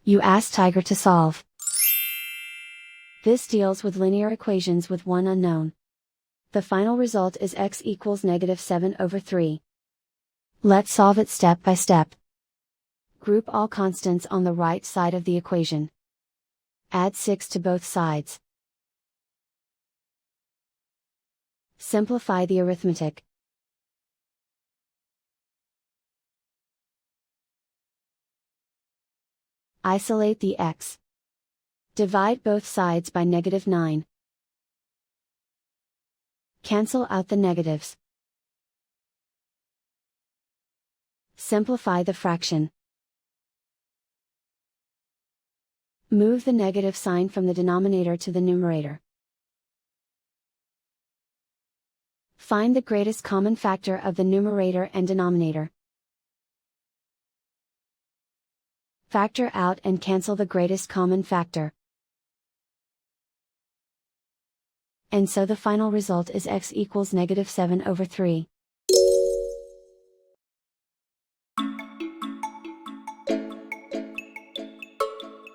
You ask Tiger to solve. This deals with linear equations with one unknown. The final result is x equals -7/3. Let's solve it step by step. Group all constants on the right side of the equation. Add 6 to both sides. Simplify the arithmetic. Isolate the x. Divide both sides by -9. Cancel out the negatives. Simplify the fraction. Move the negative sign from the denominator to the numerator. Find the greatest common factor of the numerator and denominator. Factor out and cancel the greatest common factor. And so the final result is x equals -7/3.